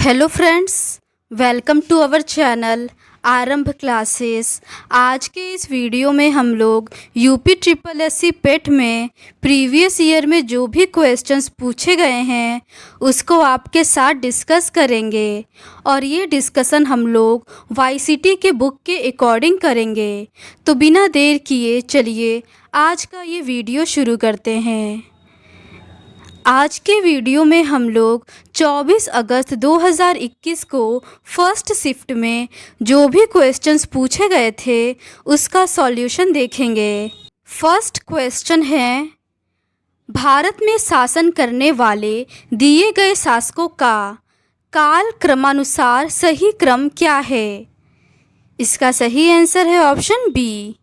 Hello friends, welcome to our channel Aarambh classes. आज के इस वीडियो में हम लोग यूपी ट्रिपल एससी पेट में प्रीवियस ईयर में जो भी क्वेश्चंस पूछे गए हैं उसको आपके साथ डिस्कस करेंगे और ये डिस्कशन हम लोग वाईसीटी के बुक के अकॉर्डिंग करेंगे। तो बिना देर किए चलिए आज का ये वीडियो शुरू करते हैं। आज के वीडियो में हम लोग 24 अगस्त 2021 को फर्स्ट शिफ्ट में जो भी क्वेश्चंस पूछे गए थे उसका सॉल्यूशन देखेंगे। फर्स्ट क्वेश्चन है, भारत में शासन करने वाले दिए गए शासकों का काल क्रमानुसार सही क्रम क्या है? इसका सही आंसर है ऑप्शन बी।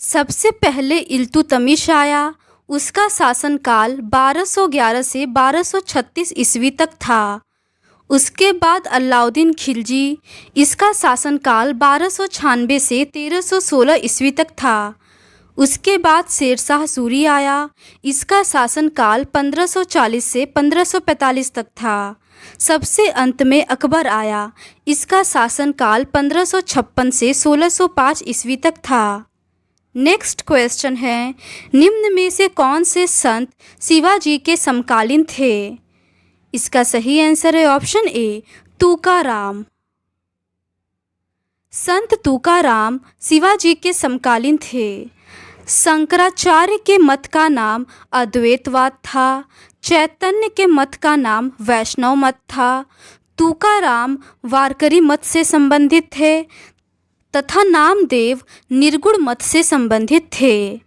सबसे पहले इल्तुतमिश आया, उसका शासनकाल 1211 से 1236 ईस्वी तक था। उसके बाद अलाउद्दीन खिलजी, इसका शासनकाल 1296 से 1316 ईस्वी तक था। उसके बाद शेरशाह सूरी आया, इसका शासनकाल 1540 से 1545 तक था। सबसे अंत में अकबर आया, इसका शासनकाल 1556 से 1605 ईस्वी तक था। नेक्स्ट क्वेश्चन है, निम्न में से कौन से संत शिवाजी के समकालीन थे? इसका सही आंसर है ऑप्शन ए, तुकाराम। संत तुकाराम शिवाजी के समकालीन थे। शंकराचार्य के मत का नाम अद्वैतवाद था। चैतन्य के मत का नाम वैष्णव मत था। तुकाराम वारकरी मत से संबंधित थे तथा नामदेव निर्गुण मत से संबंधित थे।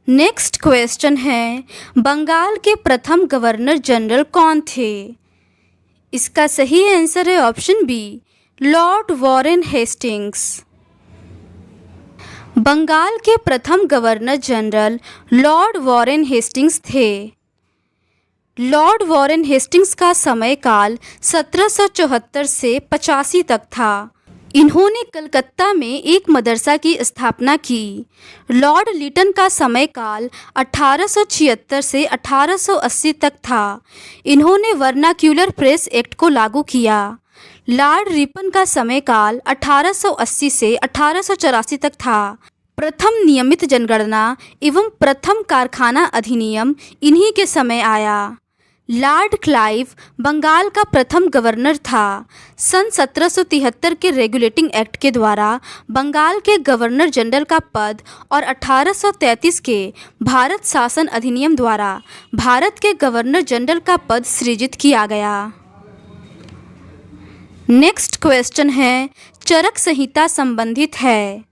नेक्स्ट क्वेश्चन है, बंगाल के प्रथम गवर्नर जनरल कौन थे? इसका सही आंसर है option B, Lord Warren Hastings. Bengal के प्रथम governor general Lord Warren Hastings थे। लॉर्ड वॉरेन हेस्टिंग्स का समयकाल 1774 से 85 तक था। इन्होंने कलकत्ता में एक मदरसा की स्थापना की। लॉर्ड लिटन का समयकाल 1876 से 1880 तक था। इन्होंने वर्नाक्यूलर प्रेस एक्ट को लागू किया। लॉर्ड रिपन का समयकाल 1880 से 1884 तक था। प्रथम नियमित जनगणना एवं प्रथम कारखाना अधिनियम इन्हीं के समय आया। लॉर्ड क्लाइव बंगाल का प्रथम गवर्नर था। सन 1773 के रेगुलेटिंग एक्ट के द्वारा बंगाल के गवर्नर जनरल का पद और 1833 के भारत शासन अधिनियम द्वारा भारत के गवर्नर जनरल का पद सृजित किया गया। नेक्स्ट क्वेश्चन है, चरक संहिता संबंधित है।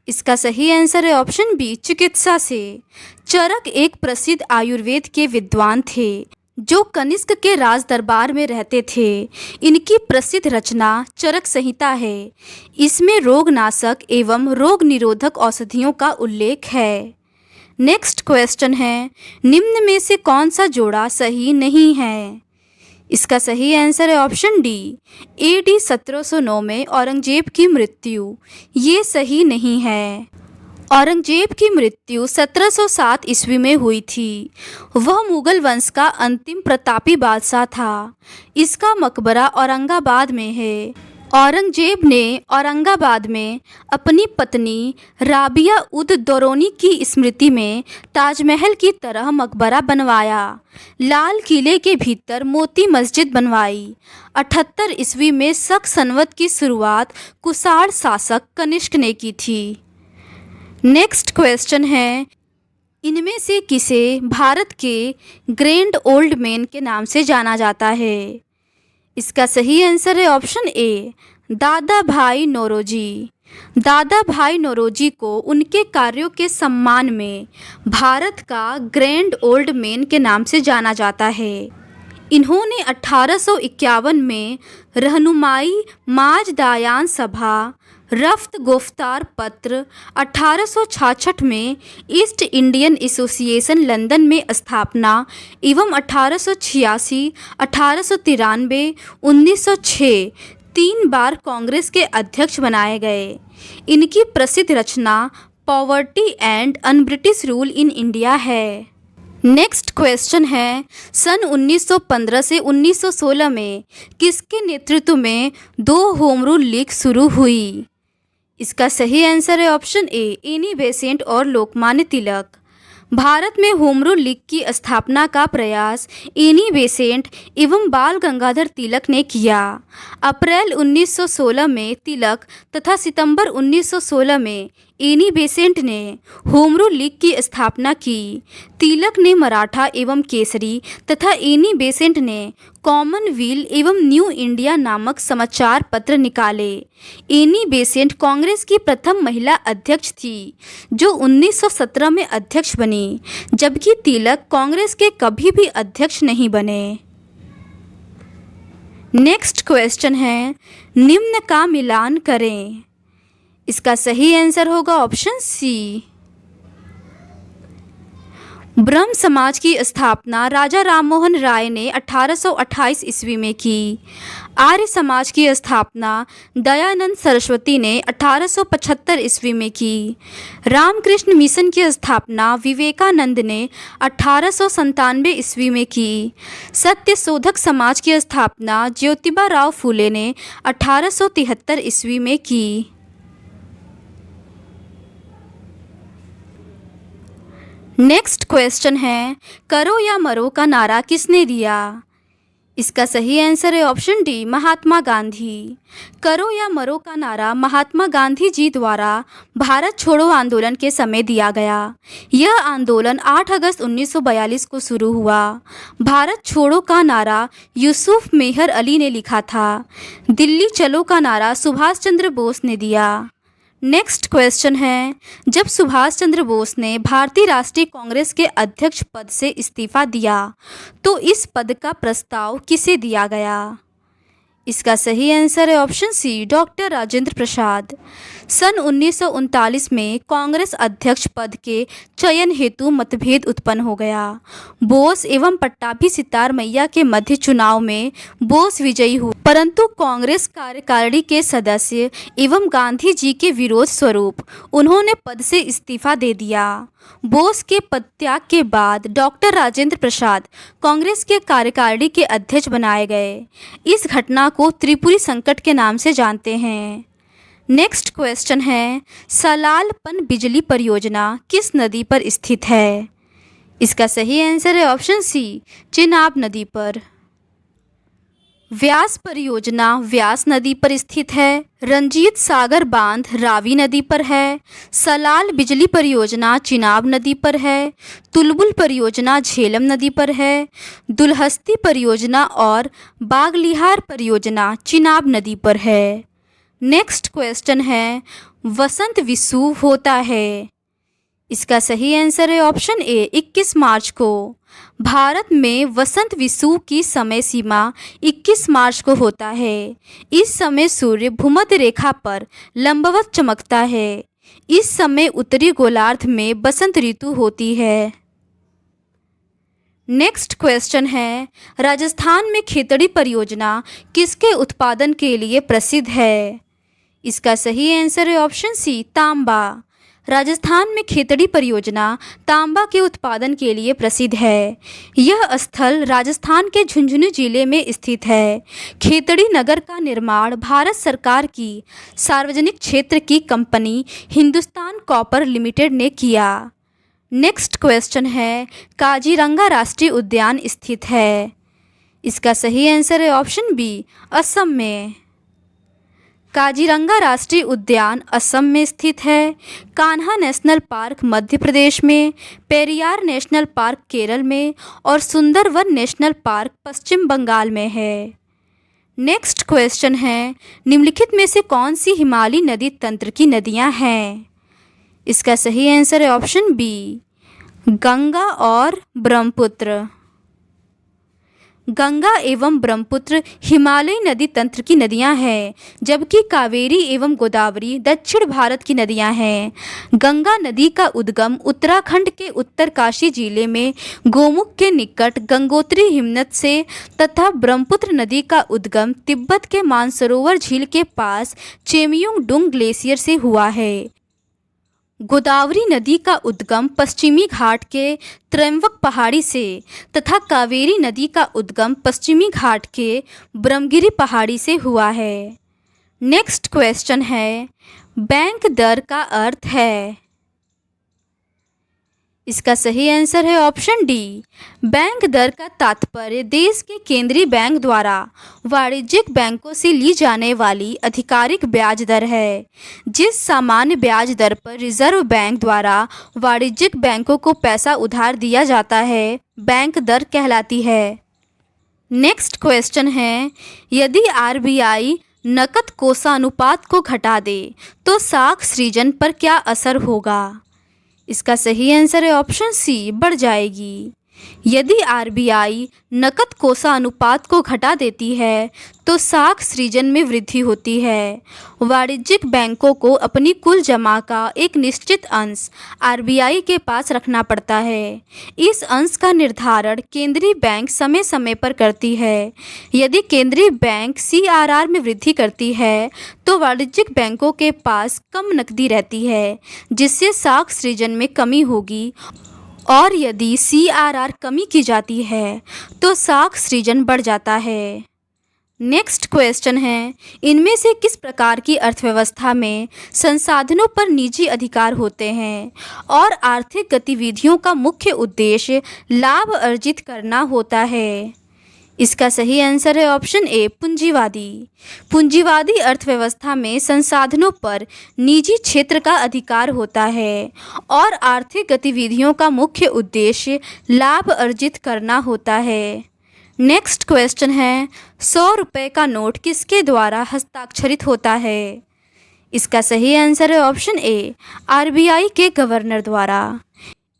इसका सही आंसर है ऑप्शन बी, चिकित्सा से। चरक एक प्रसिद्ध आयुर्वेद के विद्वान थे जो कनिष्क के राज दरबार में रहते थे। इनकी प्रसिद्ध रचना चरक संहिता है। इसमें रोगनाशक एवं रोग निरोधक औषधियों का उल्लेख है। नेक्स्ट क्वेश्चन है, निम्न में से कौन सा जोड़ा सही नहीं है? इसका सही आंसर है ऑप्शन डी, AD 1709 में औरंगजेब की मृत्यु। ये सही नहीं है। औरंगजेब की मृत्यु 1707 ईस्वी में हुई थी। वह मुगल वंश का अंतिम प्रतापी बादशाह था। इसका मकबरा औरंगाबाद में है। औरंगजेब ने औरंगाबाद में अपनी पत्नी राबिया उद दौरानी की स्मृति में ताजमहल की तरह मकबरा बनवाया। लाल किले के भीतर मोती मस्जिद बनवाई। 78 ईस्वी में शक संवत की शुरुआत कुषाण शासक कनिष्क ने की थी। नेक्स्ट क्वेश्चन है, इनमें से किसे भारत के ग्रैंड ओल्ड मैन के नाम से जाना जाता है? इसका सही आंसर है ऑप्शन ए, दादा भाई नौरोजी। दादा भाई नौरोजी को उनके कार्यों के सम्मान में भारत का ग्रैंड ओल्ड मैन के नाम से जाना जाता है। इन्होंने 1851 में रहनुमाई माजदायान सभा, रफ्त गुफ्तार पत्र, 1866 में ईस्ट इंडियन एसोसिएशन लंदन में स्थापना एवं 1886, 1893, 1906 3 बार कांग्रेस के अध्यक्ष बनाए गए। इनकी प्रसिद्ध रचना poverty and un British rule in India है। नेक्स्ट क्वेश्चन है, सन 1915 से 1916 में किसके नेतृत्व में 2 होम रूल लीग शुरू हुई? इसका सही आंसर है ऑप्शन ए, एनी बेसेंट और लोकमान्य तिलक। भारत में होम रूल लीग की स्थापना का प्रयास एनी बेसेंट एवं बाल गंगाधर तिलक ने किया। अप्रैल 1916 में तिलक तथा सितंबर 1916 में एनी बेसेंट ने होम रूल लीग की स्थापना की। तिलक ने मराठा एवं केसरी तथा एनी बेसेंट ने कॉमनवेल्थ एवं न्यू इंडिया नामक समाचार पत्र निकाले। एनी बेसेंट कांग्रेस की प्रथम महिला अध्यक्ष थी जो 1917 में अध्यक्ष बनी, जबकि तिलक कांग्रेस के कभी भी अध्यक्ष नहीं बने। नेक्स्ट क्वेश्चन है, निम्न का मिलान करें। इसका सही आंसर होगा ऑप्शन सी। ब्रह्म समाज की स्थापना राजा राममोहन राय ने 1828 ईस्वी में की। आर्य समाज की स्थापना दयानंद सरस्वती ने 1875 ईस्वी में की। रामकृष्ण मिशन की स्थापना विवेकानंद ने 1897 ईस्वी में की। सत्यशोधक समाज की स्थापना ज्योतिबा राव फूले ने 1873 ईस्वी में की। नेक्स्ट क्वेश्चन है, करो या मरो का नारा किसने दिया? इसका सही आंसर है ऑप्शन डी, महात्मा गांधी। करो या मरो का नारा महात्मा गांधी जी द्वारा भारत छोड़ो आंदोलन के समय दिया गया। यह आंदोलन 8 अगस्त 1942 को शुरू हुआ। भारत छोड़ो का नारा यूसुफ मेहर अली ने लिखा था। दिल्ली चलो का नारा सुभाष चंद्र बोस ने दिया। नेक्स्ट क्वेश्चन है, जब सुभाष चंद्र बोस ने भारतीय राष्ट्रीय कांग्रेस के अध्यक्ष पद से इस्तीफा दिया तो इस पद का प्रस्ताव किसे दिया गया? इसका सही आंसर है ऑप्शन सी, डॉक्टर राजेंद्र प्रसाद। सन 1939 में कांग्रेस अध्यक्ष पद के चयन हेतु मतभेद उत्पन्न हो गया। बोस एवं पट्टाभी सितार मैया के मध्य चुनाव में बोस विजयी हुए, परंतु कांग्रेस कार्यकारिणी के सदस्य एवं गांधी जी के विरोध स्वरूप उन्होंने पद से इस्तीफा दे दिया। बोस के पदत्याग के बाद डॉक्टर राजेंद्र प्रसाद कांग्रेस के कार्यकारिणी के अध्यक्ष बनाए गए। इस घटना को त्रिपुरी संकट के नाम से जानते हैं। नेक्स्ट क्वेश्चन है, सलाल पन बिजली परियोजना किस नदी पर स्थित है? इसका सही आंसर है ऑप्शन सी, चिनाब नदी पर। व्यास परियोजना व्यास नदी पर स्थित है। रंजीत सागर बांध रावी नदी पर है। सलाल बिजली परियोजना चिनाब नदी पर है। तुलबुल परियोजना झेलम नदी पर है। दुलहस्ती परियोजना और बागलिहार परियोजना चिनाब नदी पर है। नेक्स्ट क्वेश्चन है, वसंत विषुव होता है। इसका सही आंसर है ऑप्शन ए, 21 मार्च को। भारत में वसंत विषुव की समय सीमा 21 मार्च को होता है। इस समय सूर्य भूमध्य रेखा पर लंबवत चमकता है। इस समय उत्तरी गोलार्ध में बसंत ऋतु होती है। नेक्स्ट क्वेश्चन है, राजस्थान में खेतड़ी परियोजना किसके उत्पादन के लिए प्रसिद्ध है? इसका सही आंसर है ऑप्शन सी, तांबा। राजस्थान में खेतड़ी परियोजना तांबा के उत्पादन के लिए प्रसिद्ध है। यह स्थल राजस्थान के झुंझुनू जिले में स्थित है। खेतड़ी नगर का निर्माण भारत सरकार की सार्वजनिक क्षेत्र की कंपनी हिंदुस्तान कॉपर लिमिटेड ने किया। नेक्स्ट क्वेश्चन है, काजीरंगा राष्ट्रीय उद्यान स्थित है। इसका सही आंसर है ऑप्शन बी, असम में। काजीरंगा राष्ट्रीय उद्यान असम में स्थित है। कान्हा नेशनल पार्क मध्य प्रदेश में, पेरियार नेशनल पार्क केरल में और सुंदरवन नेशनल पार्क पश्चिम बंगाल में है। नेक्स्ट क्वेश्चन है, निम्नलिखित में से कौन सी हिमालयी नदी तंत्र की नदियां हैं? इसका सही आंसर है ऑप्शन बी, गंगा और ब्रह्मपुत्र। गंगा एवं ब्रह्मपुत्र हिमालयी नदी तंत्र की नदियां हैं, जबकि कावेरी एवं गोदावरी दक्षिण भारत की नदियां हैं। गंगा नदी का उद्गम उत्तराखंड के उत्तरकाशी जिले में गोमुख के निकट गंगोत्री हिमनद से तथा ब्रह्मपुत्र नदी का उद्गम तिब्बत के मानसरोवर झील के पास चेमयुंग डुंग ग्लेशियर से हुआ है। गोदावरी नदी का उद्गम पश्चिमी घाट के त्रयंबक पहाड़ी से तथा कावेरी नदी का उद्गम पश्चिमी घाट के ब्रह्मगिरी पहाड़ी से हुआ है। नेक्स्ट क्वेश्चन है, बैंक दर का अर्थ है। इसका सही आंसर है ऑप्शन डी। बैंक दर का तात्पर्य देश के केंद्रीय बैंक द्वारा वाणिज्यिक बैंकों से ली जाने वाली आधिकारिक ब्याज दर है। जिस सामान्य ब्याज दर पर रिजर्व बैंक द्वारा वाणिज्यिक बैंकों को पैसा उधार दिया जाता है, बैंक दर कहलाती है। नेक्स्ट क्वेश्चन है, यदि आरबीआई नकद कोषानुपात को घटा दे तो साख सृजन पर क्या असर होगा? इसका सही आंसर है ऑप्शन सी, बढ़ जाएगी। यदि आरबीआई नकद कोषानुपात को घटा देती है तो साख सृजन में वृद्धि होती है। वाणिज्यिक बैंकों को अपनी कुल जमा का एक निश्चित अंश आरबीआई के पास रखना पड़ता है। इस अंश का निर्धारण केंद्रीय बैंक समय समय पर करती है। यदि केंद्रीय बैंक सीआरआर में वृद्धि करती है तो वाणिज्यिक बैंकों के पास कम नकदी रहती है, जिससे साख सृजन में कमी होगी, और यदि सीआरआर कमी की जाती है तो साख सृजन बढ़ जाता है। नेक्स्ट क्वेश्चन है, इनमें से किस प्रकार की अर्थव्यवस्था में संसाधनों पर निजी अधिकार होते हैं और आर्थिक गतिविधियों का मुख्य उद्देश्य लाभ अर्जित करना होता है? इसका सही आंसर है ऑप्शन ए, पूंजीवादी। पूंजीवादी अर्थव्यवस्था में संसाधनों पर निजी क्षेत्र का अधिकार होता है और आर्थिक गतिविधियों का मुख्य उद्देश्य लाभ अर्जित करना होता है। नेक्स्ट क्वेश्चन है, 100 रुपये का नोट किसके द्वारा हस्ताक्षरित होता है? इसका सही आंसर है ऑप्शन ए, आरबीआई के गवर्नर द्वारा।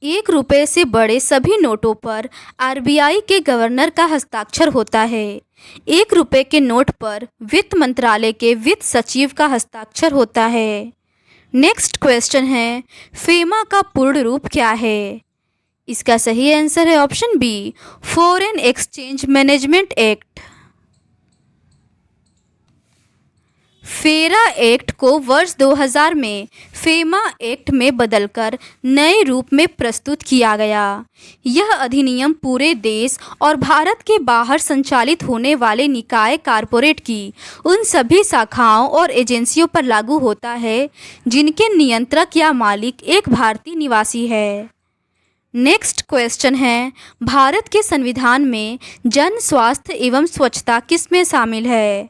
1 रुपये से बड़े सभी नोटों पर आरबीआई के गवर्नर का हस्ताक्षर होता है। 1 रुपये के नोट पर वित्त मंत्रालय के वित्त सचिव का हस्ताक्षर होता है। नेक्स्ट क्वेश्चन है, फेमा का पूर्ण रूप क्या है? इसका सही आंसर है option B, foreign exchange management act. FERA act को वर्ष 2000 में फेमा एक्ट में बदलकर नए रूप में प्रस्तुत किया गया। यह अधिनियम पूरे देश और भारत के बाहर संचालित होने वाले निकाय कॉरपोरेट की उन सभी शाखाओं और एजेंसियों पर लागू होता है जिनके नियंत्रक या मालिक एक भारतीय निवासी है। नेक्स्ट क्वेश्चन है, भारत के संविधान में जन स्वास्थ्य एवं स्वच्छता किस में शामिल है?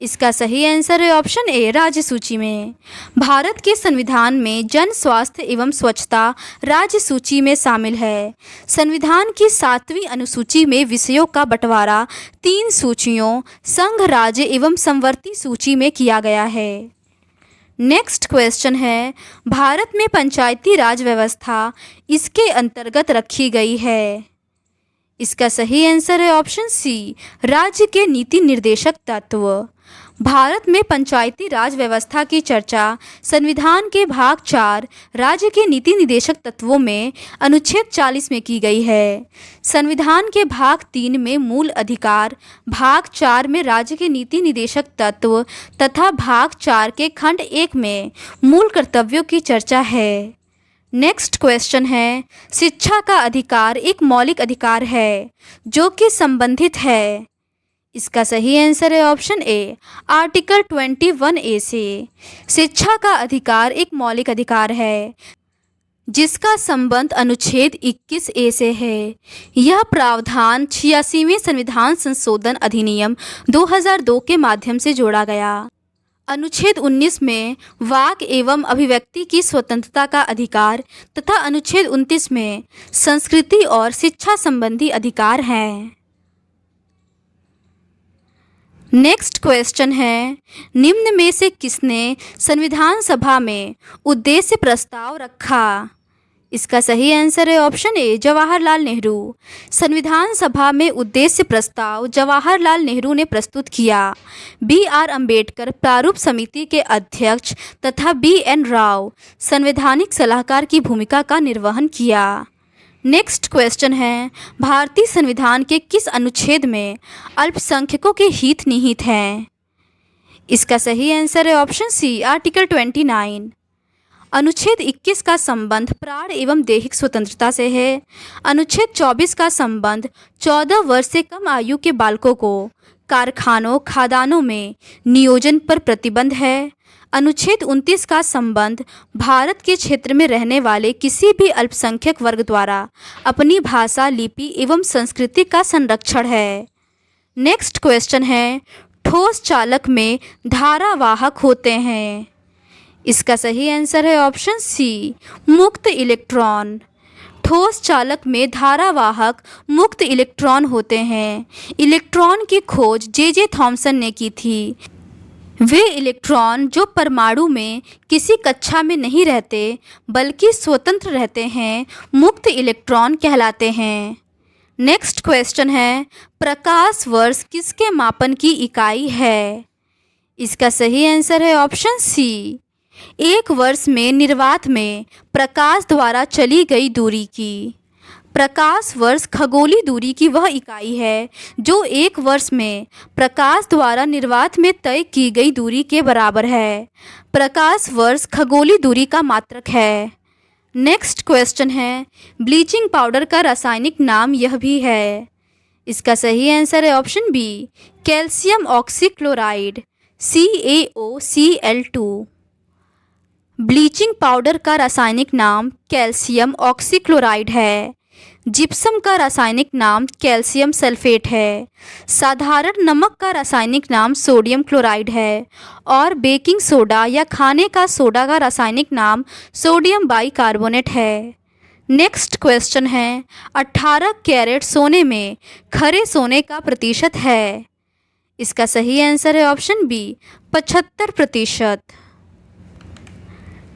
इसका सही आंसर है ऑप्शन ए, राज्य सूची में। भारत के संविधान में जन स्वास्थ्य एवं स्वच्छता राज्य सूची में शामिल है। संविधान की 7वीं अनुसूची में विषयों का बंटवारा 3 सूचियों संघ, राज्य एवं समवर्ती सूची में किया गया है। नेक्स्ट क्वेश्चन है, भारत में पंचायती राज व्यवस्था इसके अंतर्गत रखी गई है? इसका सही आंसर है ऑप्शन सी, राज्य के नीति निर्देशक तत्व। भारत में पंचायती राज व्यवस्था की चर्चा संविधान के भाग 4 राज्य के नीति निर्देशक तत्वों में अनुच्छेद 40 में की गई है। संविधान के भाग 3 में मूल अधिकार, भाग 4 में राज्य के नीति निर्देशक तत्व तथा भाग 4 के खंड 1 में मूल कर्तव्यों की चर्चा है। नेक्स्ट क्वेश्चन है, शिक्षा का अधिकार एक मौलिक अधिकार है जो कि संबंधित है? इसका सही आंसर है ऑप्शन ए, आर्टिकल 21A से। शिक्षा का अधिकार एक मौलिक अधिकार है जिसका संबंध अनुच्छेद 21A से है। यह प्रावधान 86वें संविधान संशोधन अधिनियम 2002 के माध्यम से जोड़ा गया। अनुच्छेद 19 में वाक एवं अभिव्यक्ति की स्वतंत्रता का अधिकार तथा अनुच्छेद 29 में संस्कृति और शिक्षा संबंधी अधिकार हैं। नेक्स्ट क्वेश्चन है, निम्न में से किसने संविधान सभा में उद्देश्य प्रस्ताव रखा? इसका सही आंसर है ऑप्शन ए, जवाहरलाल नेहरू। संविधान सभा में उद्देश्य प्रस्ताव जवाहरलाल नेहरू ने प्रस्तुत किया। BR अम्बेडकर प्रारूप समिति के अध्यक्ष तथा BN राव संवैधानिक सलाहकार की भूमिका का निर्वहन किया। नेक्स्ट क्वेश्चन है, भारतीय संविधान के किस अनुच्छेद में अल्पसंख्यकों के हित निहित हैं? इसका सही आंसर है ऑप्शन सी, आर्टिकल 29। अनुच्छेद 21 का संबंध प्राण एवं दैहिक स्वतंत्रता से है। अनुच्छेद 24 का संबंध 14 वर्ष से कम आयु के बालकों को कारखानों खदानों में नियोजन पर प्रतिबंध है। अनुच्छेद 29 का संबंध भारत के क्षेत्र में रहने वाले किसी भी अल्पसंख्यक वर्ग द्वारा अपनी भाषा, लिपि एवं संस्कृति का संरक्षण है। नेक्स्ट क्वेश्चन है, ठोस चालक में धारावाहक होते हैं। इसका सही आंसर है ऑप्शन सी, मुक्त इलेक्ट्रॉन। ठोस चालक में धारावाहक मुक्त इलेक्ट्रॉन होते हैं। इलेक्ट्रॉन की खोज जे थॉमसन ने की थी। वे इलेक्ट्रॉन जो परमाणु में किसी कक्षा में नहीं रहते बल्कि स्वतंत्र रहते हैं, मुक्त इलेक्ट्रॉन कहलाते हैं। नेक्स्ट क्वेश्चन है, प्रकाश वर्ष किसके मापन की इकाई है। इसका सही आंसर है ऑप्शन सी, एक वर्ष में निर्वात में प्रकाश द्वारा चली गई दूरी की। प्रकाश वर्ष खगोलीय दूरी की वह इकाई है जो एक वर्ष में प्रकाश द्वारा निर्वात में तय की गई दूरी के बराबर है। प्रकाश वर्ष खगोलीय दूरी का मात्रक है। नेक्स्ट क्वेश्चन है, ब्लीचिंग पाउडर का रासायनिक नाम यह भी है। इसका सही आंसर है option B, calcium oxychloride CaOCl2। Bleaching powder का रासायनिक नाम कैल्शियम ऑक्सीक्लोराइड है। जिप्सम का रासायनिक नाम कैल्शियम सल्फेट है। साधारण नमक का रासायनिक नाम सोडियम क्लोराइड है और बेकिंग सोडा या खाने का सोडा का रासायनिक नाम सोडियम बाइकार्बोनेट है। नेक्स्ट क्वेश्चन है, 18 कैरेट सोने में खरे सोने का प्रतिशत है। इसका सही आंसर है ऑप्शन बी, 75%।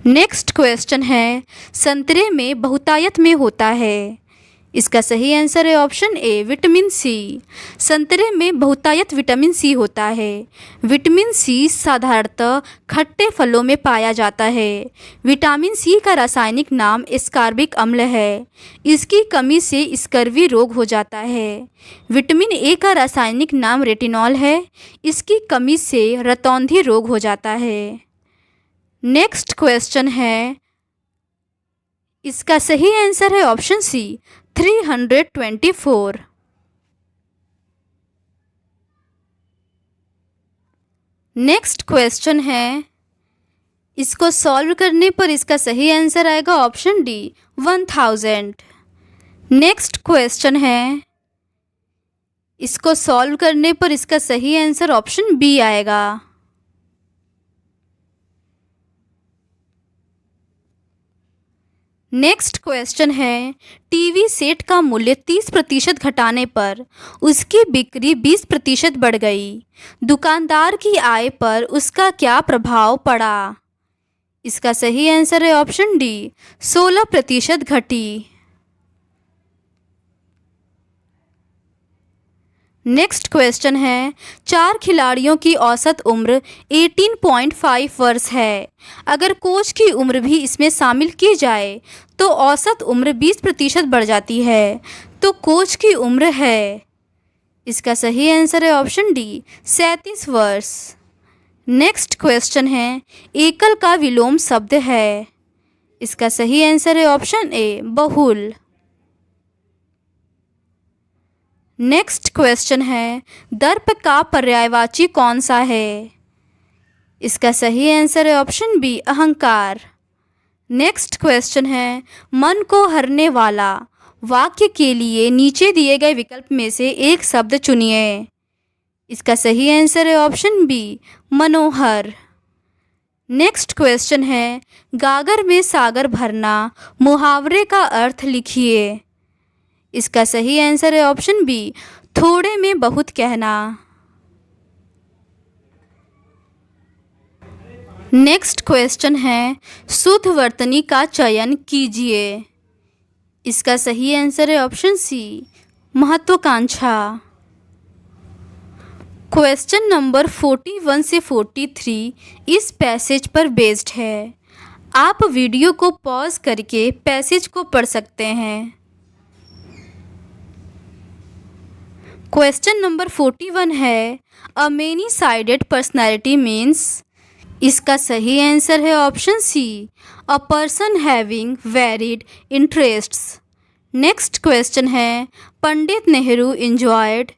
नेक्स्ट क्वेश्चन है, संतरे में बहुतायत में होता है। इसका सही आंसर है ऑप्शन ए, विटामिन सी। संतरे में बहुतायत विटामिन सी होता है। विटामिन सी साधारणतः खट्टे फलों में पाया जाता है। विटामिन सी का रासायनिक नाम एस्कॉर्बिक अम्ल है। इसकी कमी से स्कर्वी रोग हो जाता है। विटामिन ए का रासायनिक नाम रेटिनॉल है। इसकी कमी से रतौंधी रोग हो जाता है। नेक्स्ट क्वेश्चन है, इसका सही आंसर है ऑप्शन सी, 324। नेक्स्ट क्वेश्चन है, इसको सॉल्व करने पर इसका सही आंसर आएगा ऑप्शन डी, 1000। नेक्स्ट क्वेश्चन है, इसको सॉल्व करने पर इसका सही आंसर ऑप्शन बी आएगा। नेक्स्ट क्वेश्चन है, टीवी सेट का मूल्य 30% घटाने पर उसकी बिक्री 20% बढ़ गई। दुकानदार की आय पर उसका क्या प्रभाव पड़ा। इसका सही आंसर है ऑप्शन डी, 16% घटी। नेक्स्ट क्वेश्चन है, 4 खिलाड़ियों की औसत उम्र 18.5 वर्ष है। अगर कोच की उम्र भी इसमें शामिल की जाए तो औसत उम्र 20% बढ़ जाती है। तो कोच की उम्र है, इसका सही आंसर है ऑप्शन डी, 37 वर्ष। नेक्स्ट क्वेश्चन है, एकल का विलोम शब्द है। इसका सही आंसर है ऑप्शन ए, बहुल। नेक्स्ट क्वेश्चन है, दर्प का पर्यायवाची कौन सा है। इसका सही आंसर है ऑप्शन बी, अहंकार। नेक्स्ट क्वेश्चन है, मन को हरने वाला वाक्य के लिए नीचे दिए गए विकल्प में से एक शब्द चुनिए। इसका सही आंसर है ऑप्शन बी, मनोहर। नेक्स्ट क्वेश्चन है, गागर में सागर भरना मुहावरे का अर्थ लिखिए। इसका सही आंसर है ऑप्शन बी, थोड़े में बहुत कहना। नेक्स्ट क्वेश्चन है, शुद्ध वर्तनी का चयन कीजिए। इसका सही आंसर है ऑप्शन सी, महत्वाकांक्षा। क्वेश्चन नंबर 41 से 43 इस पैसेज पर बेस्ड है। आप वीडियो को पॉज करके पैसेज को पढ़ सकते हैं। क्वेश्चन नंबर 41 है, a many sided personality means. इसका सही आंसर है option C, a person having varied interests. Next question है पंडित नेहरू इंजॉयड।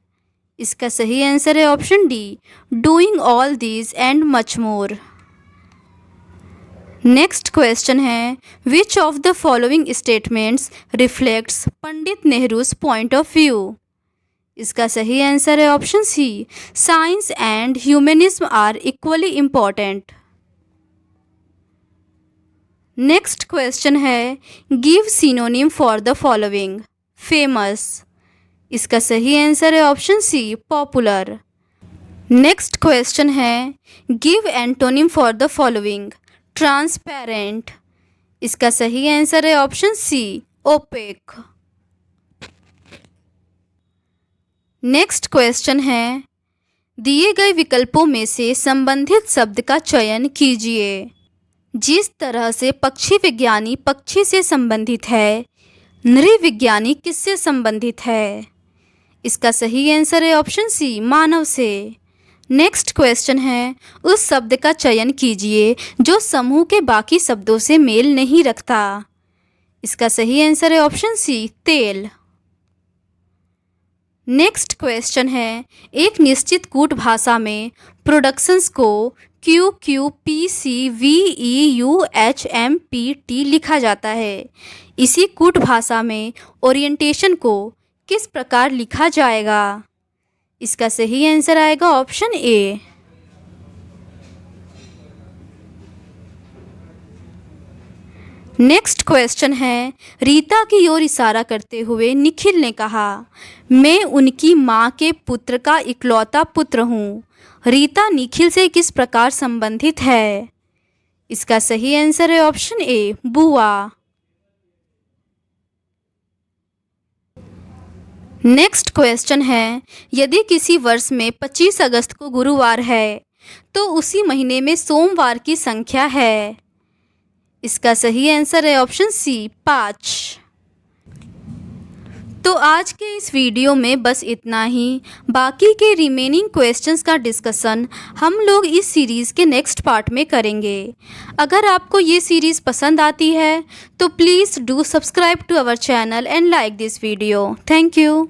इसका सही आंसर है option D, doing all these and much more. Next question है which of the following statements reflects Pandit Nehru's point of view. इसका सही answer है option C, science and humanism are equally important. Next question है give synonym for the following. Famous. इसका सही answer है option C, popular. Next question है give antonym for the following. Transparent. इसका सही आंसर है option C, opaque. Next question है दिए गए विकल्पों में से संबंधित शब्द का चयन कीजिए। जिस तरह से पक्षी विज्ञानी पक्षी से संबंधित है, नृविज्ञानी किससे संबंधित है। इसका सही आंसर है ऑप्शन सी, मानव से। नेक्स्ट क्वेश्चन है उस शब्द का चयन कीजिए जो समूह के बाकी शब्दों से मेल नहीं रखता। इसका सही आंसर है ऑप्शन सी, तेल। नेक्स्ट क्वेश्चन है एक निश्चित कूट भाषा में प्रोडक्शंस को QQPCVEUHMPT लिखा जाता है। इसी कूट भाषा में ओरिएंटेशन को किस प्रकार लिखा जाएगा। इसका सही आंसर आएगा ऑप्शन ए। नेक्स्ट क्वेश्चन है रीता की ओर इशारा करते हुए निखिल ने कहा, मैं उनकी माँ के पुत्र का इकलौता पुत्र हूँ। रीता निखिल से किस प्रकार संबंधित है। इसका सही आंसर है ऑप्शन ए, बुआ। नेक्स्ट क्वेश्चन है यदि किसी वर्ष में 25 अगस्त को गुरुवार है तो उसी महीने में सोमवार की संख्या है। इसका सही आंसर है ऑप्शन सी, 5। तो आज के इस वीडियो में बस इतना ही। बाकी के रिमेनिंग क्वेश्चंस का डिस्कशन हम लोग इस सीरीज़ के नेक्स्ट पार्ट में करेंगे। अगर आपको ये सीरीज़ पसंद आती है तो please do subscribe to our channel and like this video. Thank you.